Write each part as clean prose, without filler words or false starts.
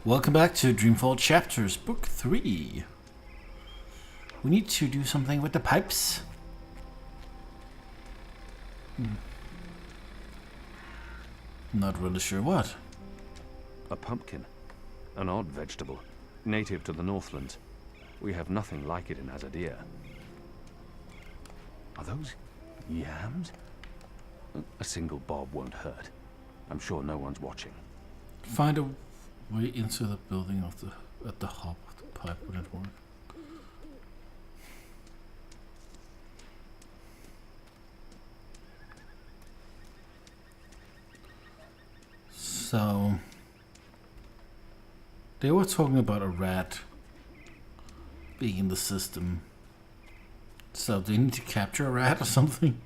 Welcome back to Dreamfall Chapters, Book 3. We need to do something with the pipes. Not really sure what. A pumpkin. An odd vegetable. Native to the Northlands. We have nothing like it in Azadir. Are those yams? A single bob won't hurt. I'm sure no one's watching. Find a way into the building of the at the hop of the pipe. Would it work? So they were talking about a rat being in the system. So they need to capture a rat or something.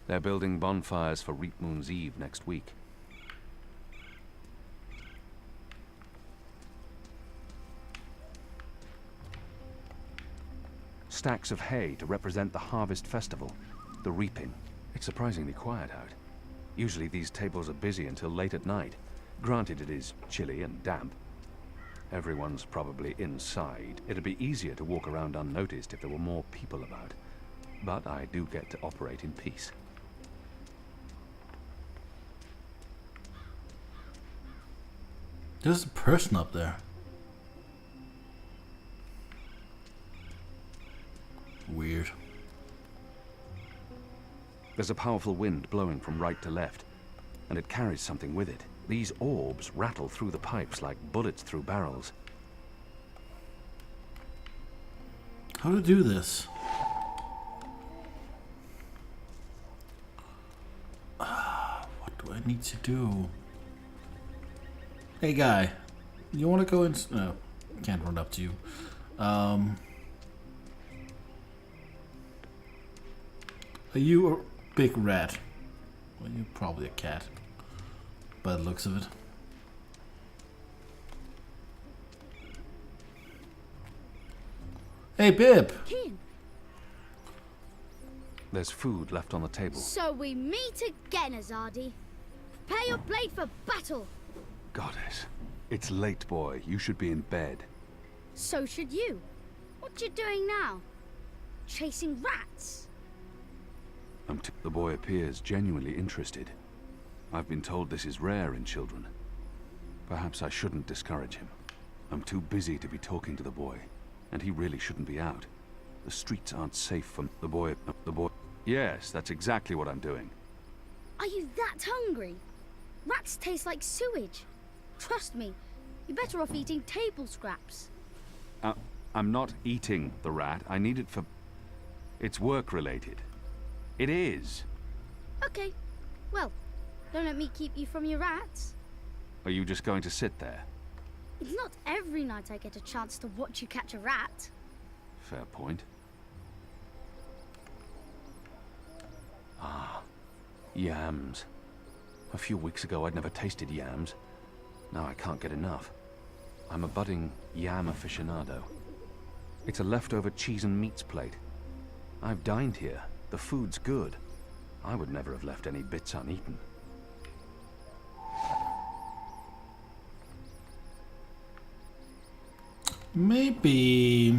They're building bonfires for Reap Moon's Eve next week. Stacks of hay to represent the harvest festival, the reaping. It's surprisingly quiet out. Usually these tables are busy until late at night. Granted, it is chilly and damp. Everyone's probably inside. It'd be easier to walk around unnoticed if there were more people about. But I do get to operate in peace. There's a person up there. Weird. There's a powerful wind blowing from right to left, and it carries something with it. These orbs rattle through the pipes like bullets through barrels. How to do this? What do I need to do? Hey guy, you want to go in? No, can't run up to you. Are you a big rat? Well, you're probably a cat, by the looks of it. Hey, Bib! Kian, There's food left on the table. so we meet again, Azadi. Prepare your blade for battle. Goddess. It's late, boy. You should be in bed. So should you. What you doing now? Chasing rats? The boy appears genuinely interested. I've been told this is rare in children. Perhaps I shouldn't discourage him. I'm too busy to be talking to the boy, and he really shouldn't be out. The streets aren't safe for the boy. Yes, that's exactly what I'm doing. Are you that hungry? Rats taste like sewage. Trust me, you're better off eating table scraps. I'm not eating the rat. I need it for... It's work-related. It is. Okay, well, don't let me keep you from your rats. Are you just going to sit there? It's not every night I get a chance to watch you catch a rat. Fair point. Ah, yams. A few weeks ago I'd never tasted yams. Now I can't get enough. I'm a budding yam aficionado. It's a leftover cheese and meats plate. I've dined here. The food's good. I would never have left any bits uneaten. Maybe...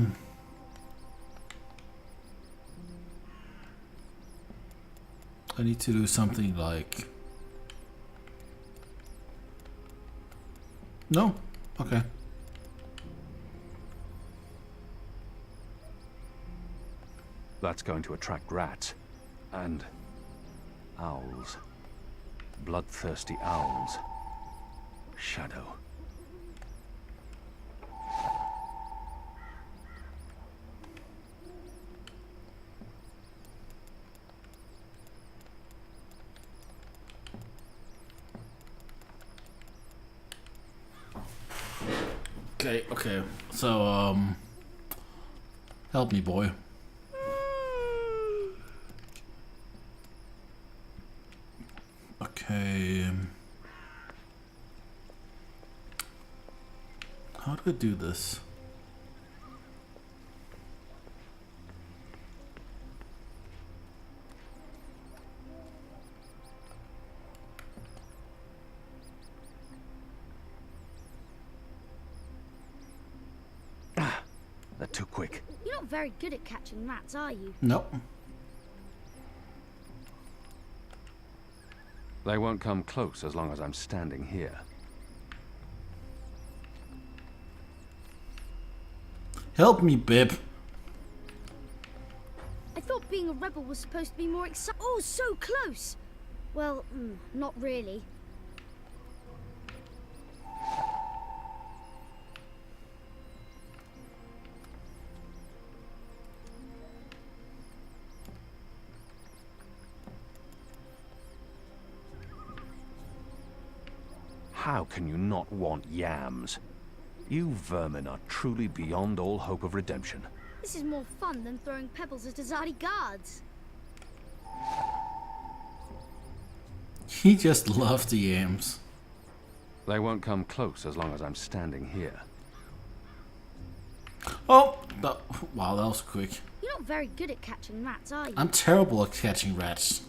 I need to do something like... No? Okay. That's going to attract rats. And... owls. Bloodthirsty owls. Shadow. Okay, so, help me, boy. Okay. How do I do this? not very good at catching rats, are you? Nope. They won't come close as long as I'm standing here. Help me, Bib. I thought being a rebel was supposed to be more exciting. Oh, so close! Well, not really. How can you not want yams? You vermin are truly beyond all hope of redemption. This is more fun than throwing pebbles at Azadi guards. He just loves the yams. They won't come close as long as I'm standing here. Oh! Wow, that was quick. You're not very good at catching rats, are you? I'm terrible at catching rats.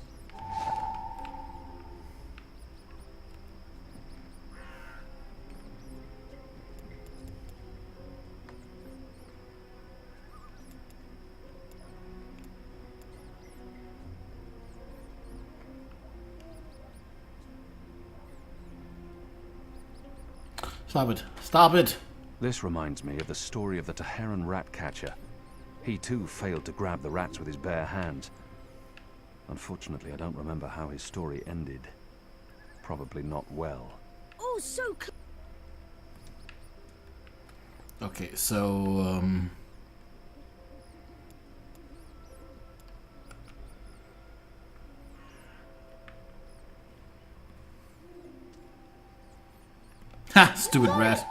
Stop it. Stop it! This reminds me of the story of the Teheran rat catcher. He too failed to grab the rats with his bare hands. Unfortunately, I don't remember how his story ended. Probably not well. Oh, so close. Okay, so, Ha! Stupid rat.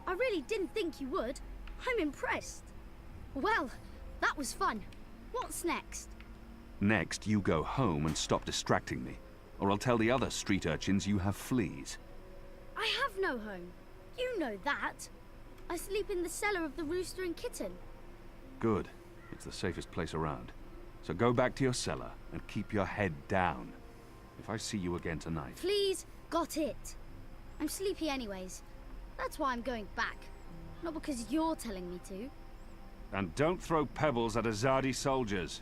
I really didn't think you would. I'm impressed. Well, that was fun. What's next? Next, you go home and stop distracting me, or I'll tell the other street urchins you have fleas. I have no home. You know that. I sleep in the cellar of the Rooster and Kitten. Good. It's the safest place around. So go back to your cellar and keep your head down. If I see you again tonight... Please, got it. I'm sleepy anyways. That's why I'm going back. Not because you're telling me to. And don't throw pebbles at Azadi soldiers.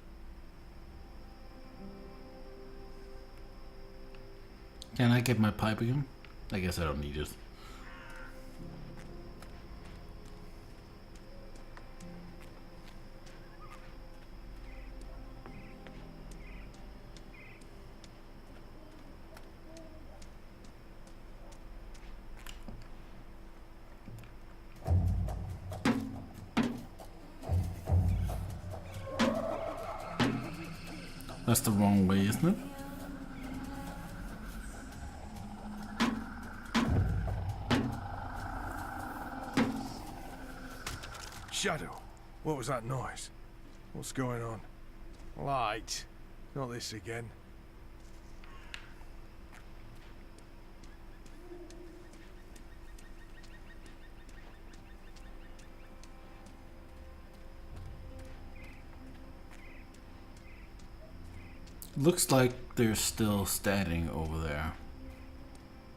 Can I get my pipe again? I guess I don't need it. That's the wrong way, isn't it? Shadow, what was that noise? What's going on? Light. Not this again. Looks like they're still standing over there.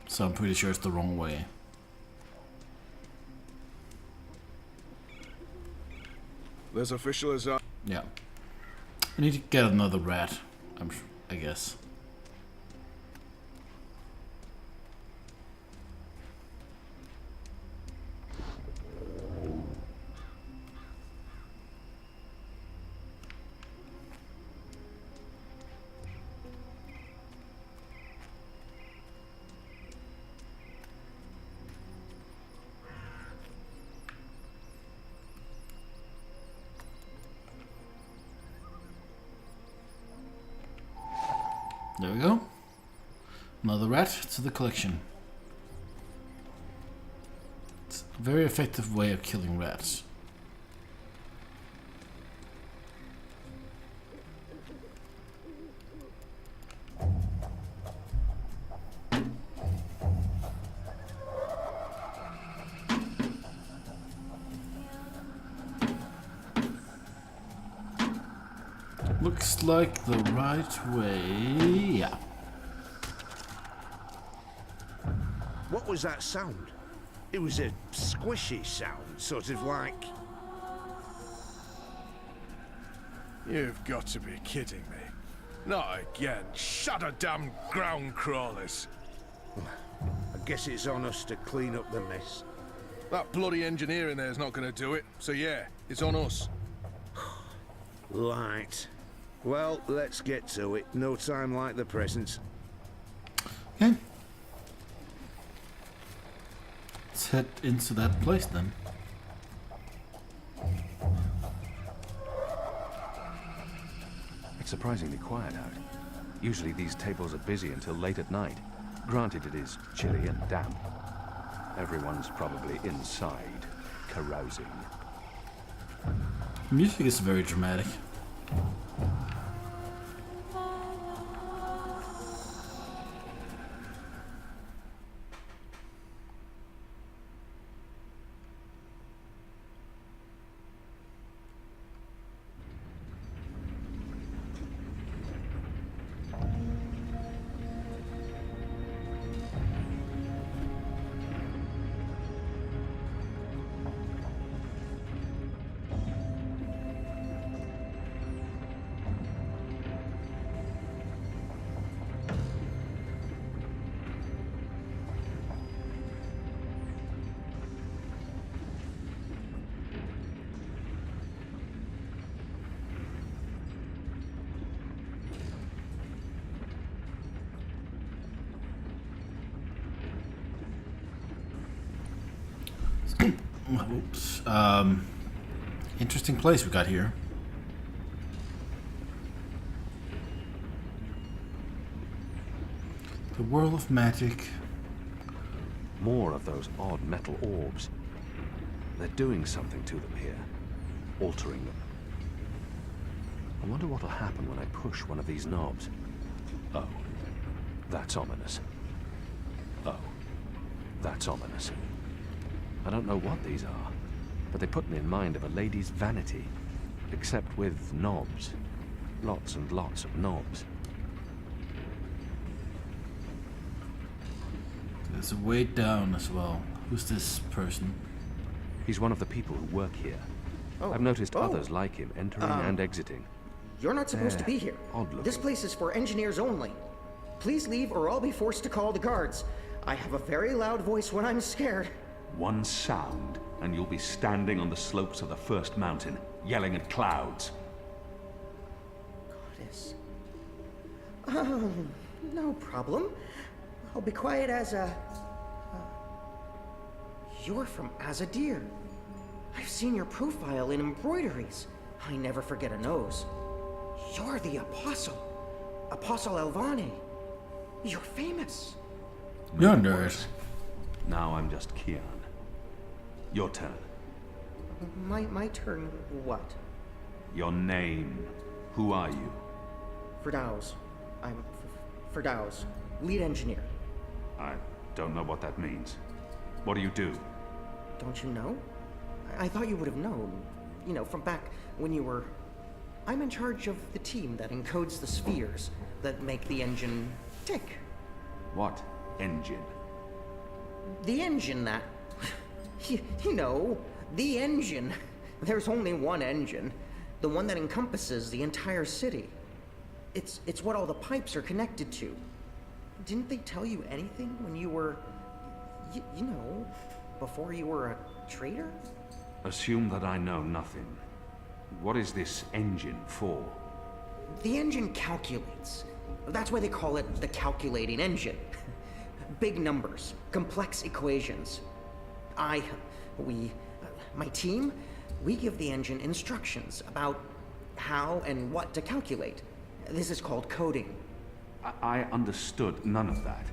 So I'm pretty sure it's the wrong way. There's official as Yeah. I need to get another rat, I guess. There we go. Another rat to the collection. It's a very effective way of killing rats. Looks like the right way. Yeah. What was that sound? It was a squishy sound, sort of like... You've got to be kidding me. Not again. Shut a damn ground crawlers. I guess it's on us to clean up the mess. That bloody engineer in there's not going to do it. So yeah, it's on us. Right. Well, let's get to it. No time like the present. Okay. Let's head into that place then. It's surprisingly quiet out. Usually these tables are busy until late at night. Granted, it is chilly and damp. Everyone's probably inside, carousing. Music is very dramatic. Oops. Interesting place we got here. The world of magic. More of those odd metal orbs. They're doing something to them here. Altering them. I wonder what'll happen when I push one of these knobs. Oh. That's ominous. Oh. That's ominous. I don't know what these are, but they put me in mind of a lady's vanity. Except with knobs. Lots and lots of knobs. There's a way down as well. Who's this person? He's one of the people who work here. Oh. I've noticed others like him entering and exiting. You're not supposed to be here. Odd looking. This place is for engineers only. Please leave or I'll be forced to call the guards. I have a very loud voice when I'm scared. One sound, and you'll be standing on the slopes of the first mountain, yelling at clouds. Goddess. No problem. I'll be quiet as a... You're from Azadir. I've seen your profile in embroideries. I never forget a nose. You're the Apostle. Apostle Alvane. You're famous. You're a nerd. Now I'm just Kian. Your turn. My turn what? Your name. Who are you? Firdaus. I'm Firdaus, lead engineer. I don't know what that means. What do you do? Don't you know? I thought you would have known. You know, from back when you were... I'm in charge of the team that encodes the spheres that make the engine tick. What engine? The engine that... You know, the engine. There's only one engine. The one that encompasses the entire city. It's what all the pipes are connected to. Didn't they tell you anything when you were... you know, before you were a traitor? Assume that I know nothing. What is this engine for? The engine calculates. That's why they call it the calculating engine. Big numbers, complex equations. My team, we give the engine instructions about how and what to calculate. This is called coding. I understood none of that.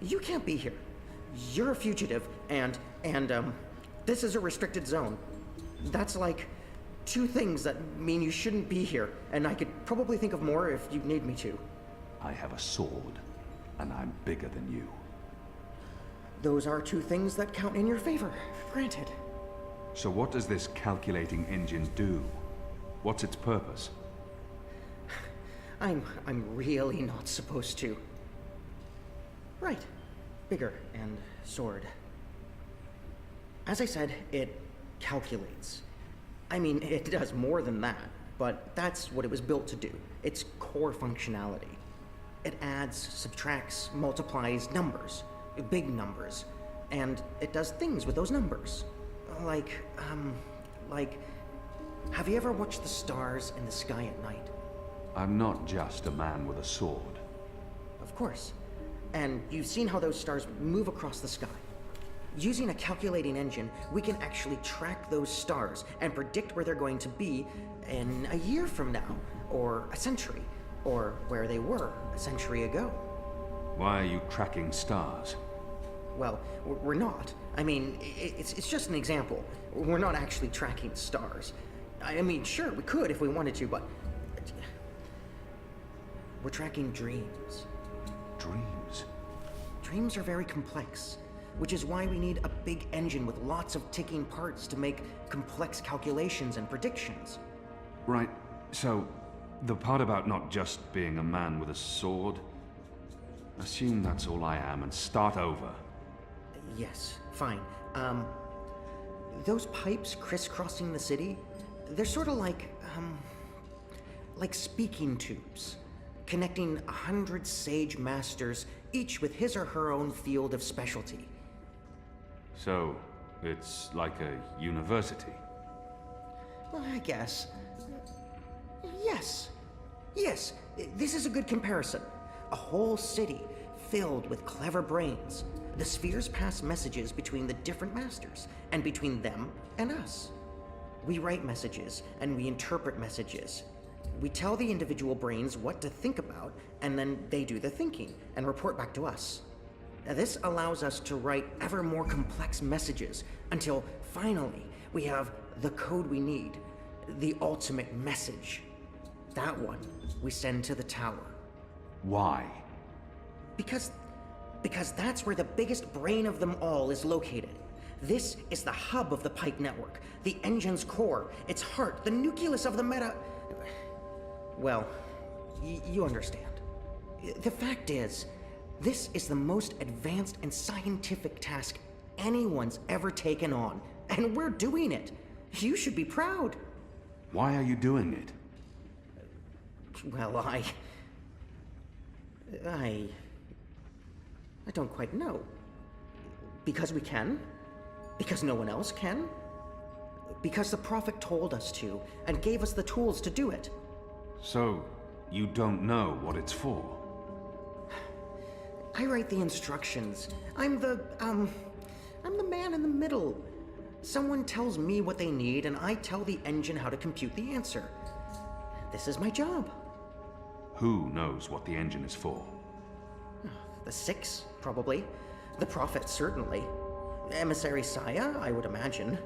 You can't be here. You're a fugitive, and this is a restricted zone. That's like 2 things that mean you shouldn't be here, and I could probably think of more if you need me to. I have a sword, and I'm bigger than you. Those are 2 things that count in your favor, granted. So what does this calculating engine do? What's its purpose? I'm really not supposed to. Right. Bigger and sword. As I said, it calculates. I mean, it does more than that, but that's what it was built to do. Its core functionality. It adds, subtracts, multiplies numbers, big numbers, and it does things with those numbers. Like, have you ever watched the stars in the sky at night? I'm not just a man with a sword. Of course. And you've seen how those stars move across the sky. Using a calculating engine, we can actually track those stars and predict where they're going to be in a year from now, or a century, or where they were a century ago. Why are you tracking stars? Well, we're not. I mean, it's just an example. We're not actually tracking stars. I mean, sure, we could if we wanted to, but... we're tracking dreams. Dreams? Dreams are very complex, which is why we need a big engine with lots of ticking parts to make complex calculations and predictions. Right, so the part about not just being a man with a sword, assume that's all I am and start over. Yes, fine. Those pipes crisscrossing the city, they're sort of like speaking tubes, connecting 100 sage masters, each with his or her own field of specialty. So, it's like a university? Well, I guess. Yes. Yes, this is a good comparison. A whole city filled with clever brains. The spheres pass messages between the different masters, and between them and us. We write messages, and we interpret messages. We tell the individual brains what to think about, and then they do the thinking, and report back to us. Now, this allows us to write ever more complex messages, until finally we have the code we need, the ultimate message. That one we send to the tower. Why? Because that's where the biggest brain of them all is located. This is the hub of the pipe network, the engine's core, its heart, the nucleus of the meta... Well, you understand. The fact is, this is the most advanced and scientific task anyone's ever taken on, and we're doing it. You should be proud. Why are you doing it? Well, I don't quite know. Because we can? Because no one else can? Because the Prophet told us to, and gave us the tools to do it. So, you don't know what it's for? I write the instructions. I'm the man in the middle. Someone tells me what they need, and I tell the engine how to compute the answer. This is my job. Who knows what the engine is for? The Six, probably. The Prophet, certainly. Emissary Saya, I would imagine.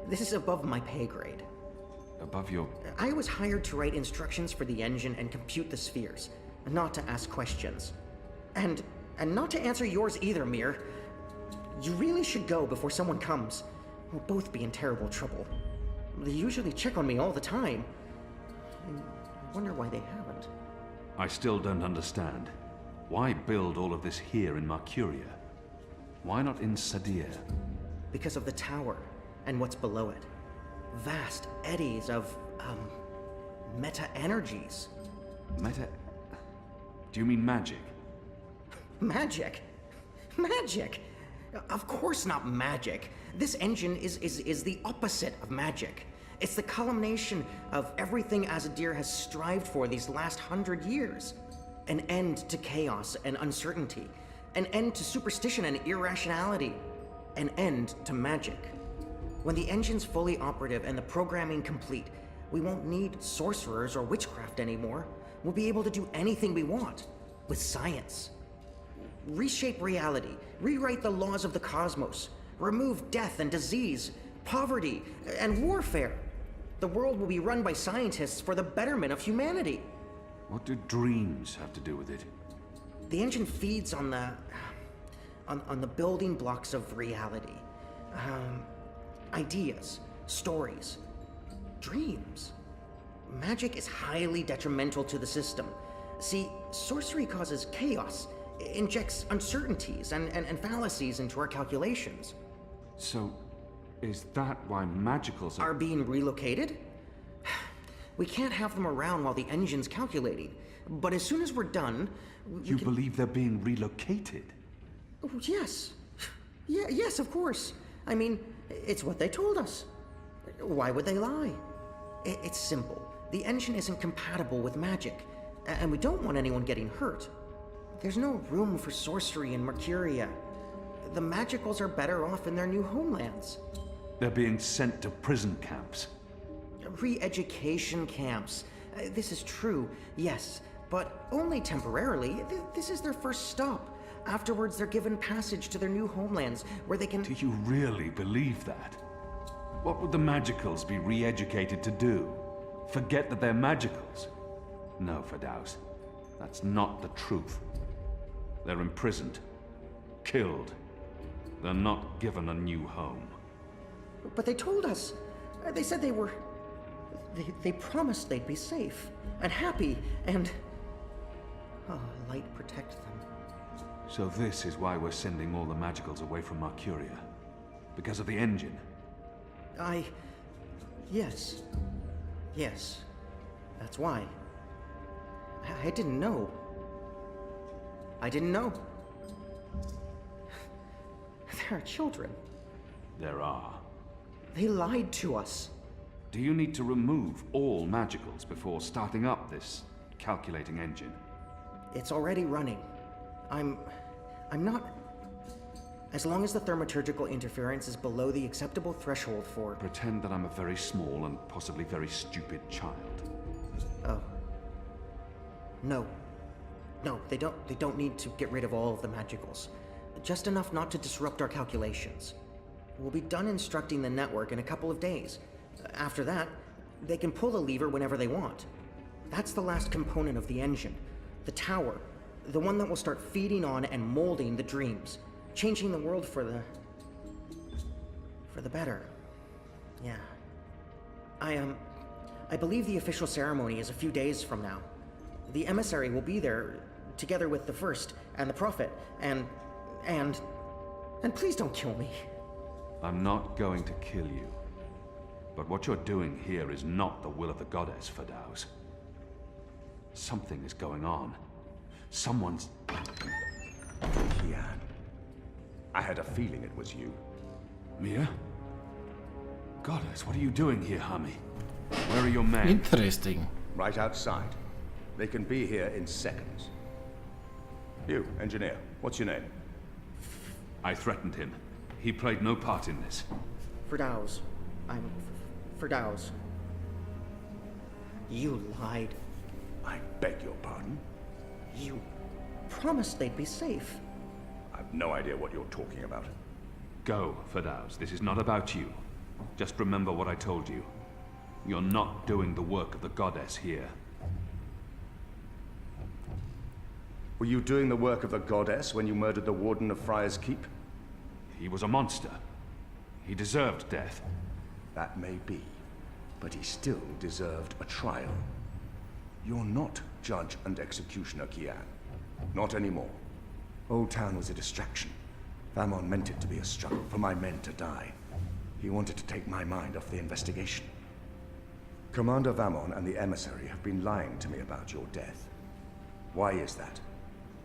This is above my pay grade. Above your... I was hired to write instructions for the engine and compute the spheres, not to ask questions. And not to answer yours either, Mir. You really should go before someone comes. We'll both be in terrible trouble. They usually check on me all the time. I wonder why they haven't. I still don't understand. Why build all of this here in Mercuria? Why not in Sadir? Because of the tower and what's below it. Vast eddies of, meta-energies. Meta... Do you mean magic? Magic? Magic? Of course not magic. This engine is the opposite of magic. It's the culmination of everything Azadir has strived for these last 100 years. An end to chaos and uncertainty. An end to superstition and irrationality. An end to magic. When the engine's fully operative and the programming complete, we won't need sorcerers or witchcraft anymore. We'll be able to do anything we want. With science. Reshape reality. Rewrite the laws of the cosmos. Remove death and disease. Poverty and warfare. The world will be run by scientists for the betterment of humanity. What do dreams have to do with it? The engine feeds on the building blocks of reality. Ideas, stories, dreams. Magic is highly detrimental to the system. See, sorcery causes chaos, injects uncertainties and fallacies into our calculations. So, Is that why magicals Are being relocated? We can't have them around while the engine's calculating. But as soon as we're done, You believe they're being relocated? Oh, yes. Yes, of course. I mean, it's what they told us. Why would they lie? It's simple. The engine isn't compatible with magic, and we don't want anyone getting hurt. There's no room for sorcery in Mercuria. The magicals are better off in their new homelands. They're being sent to prison camps. Re-education camps. This is true, yes, but only temporarily. This is their first stop. Afterwards, they're given passage to their new homelands, where they can... Do you really believe that? What would the magicals be re-educated to do? Forget that they're magicals? No, Firdaus. That's not the truth. They're imprisoned. Killed. They're not given a new home. But they told us. They said they were... They promised they'd be safe, and happy, and... Oh, light protect them. So this is why we're sending all the magicals away from Mercuria. Because of the engine. Yes. Yes. That's why. I didn't know. I didn't know. There are children. There are. They lied to us. Do you need to remove all magicals before starting up this calculating engine? It's already running. I'm not... As long as the thaumaturgical interference is below the acceptable threshold for... Pretend that I'm a very small and possibly very stupid child. Oh. No. No, they don't need to get rid of all of the magicals. Just enough not to disrupt our calculations. We'll be done instructing the network in a couple of days. After that, they can pull the lever whenever they want. That's the last component of the engine. The tower. The one that will start feeding on and molding the dreams. Changing the world for the better. Yeah. I believe the official ceremony is a few days from now. The emissary will be there, together with the First and the Prophet, and please don't kill me. I'm not going to kill you. But what you're doing here is not the will of the goddess, Firdaus. Something is going on. Someone's... Kian. I had a feeling it was you. Mia? Goddess, what are you doing here, Hami? Where are your men? Interesting. Right outside. They can be here in seconds. You, engineer, what's your name? I threatened him. He played no part in this. Firdaus. I'm Firdaus. You lied. I beg your pardon? You promised they'd be safe. I've no idea what you're talking about. Go, Firdaus. This is not about you. Just remember what I told you. You're not doing the work of the goddess here. Were you doing the work of the goddess when you murdered the warden of Friar's Keep? He was a monster. He deserved death. That may be, but he still deserved a trial. You're not judge and executioner, Kian. Not anymore. Old Town was a distraction. Vamon meant it to be a struggle, for my men to die. He wanted to take my mind off the investigation. Commander Vamon and the emissary have been lying to me about your death. Why is that?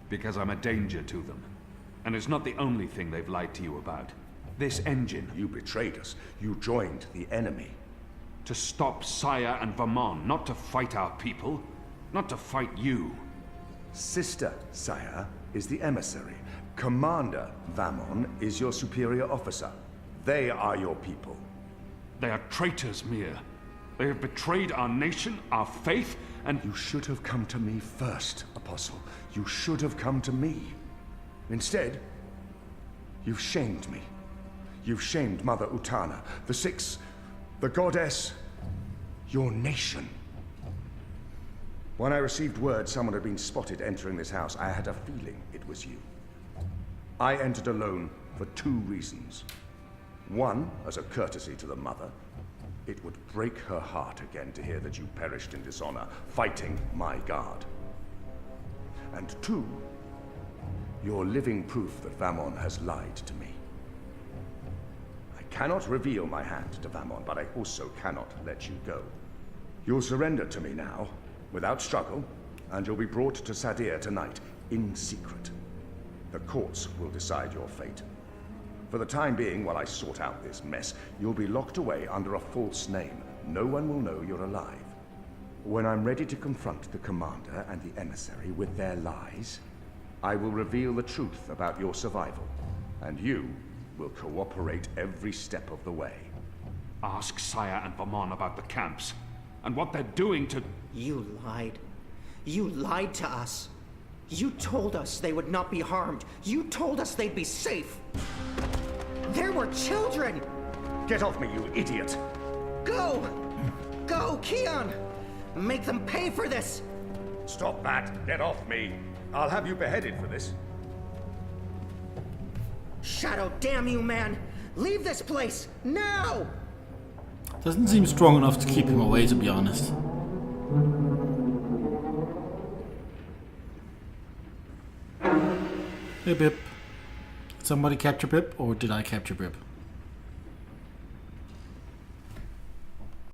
Because I'm a danger to them. And it's not the only thing they've lied to you about. This engine. You betrayed us. You joined the enemy. To stop Saya and Vamon, not to fight our people. Not to fight you. Sister Saya is the emissary. Commander Vamon is your superior officer. They are your people. They are traitors, Mia. They have betrayed our nation, our faith, and... You should have come to me first, Apostle. You should have come to me. Instead, you've shamed me. You've shamed Mother Utana, the Six, the Goddess, your nation. When I received word someone had been spotted entering this house, I had a feeling it was you. I entered alone for two reasons. One, as a courtesy to the Mother. It would break her heart again to hear that you perished in dishonor, fighting my guard. And two, you're living proof that Vamon has lied to me. I cannot reveal my hand to Vamon, but I also cannot let you go. You'll surrender to me now, without struggle, and you'll be brought to Sadir tonight, in secret. The courts will decide your fate. For the time being, while I sort out this mess, you'll be locked away under a false name. No one will know you're alive. When I'm ready to confront the commander and the emissary with their lies, I will reveal the truth about your survival, and you will cooperate every step of the way. Ask Saya and Vamon about the camps, and what they're doing to... You lied. You lied to us. You told us they would not be harmed. You told us they'd be safe. There were children! Get off me, you idiot! Go! Go, Kian! Make them pay for this! Stop that! Get off me! I'll have you beheaded for this. Shadow, damn you, man! Leave this place, now! Doesn't seem strong enough to keep him away, to be honest. Hey, Pip. Did somebody capture Pip, or did I capture Pip?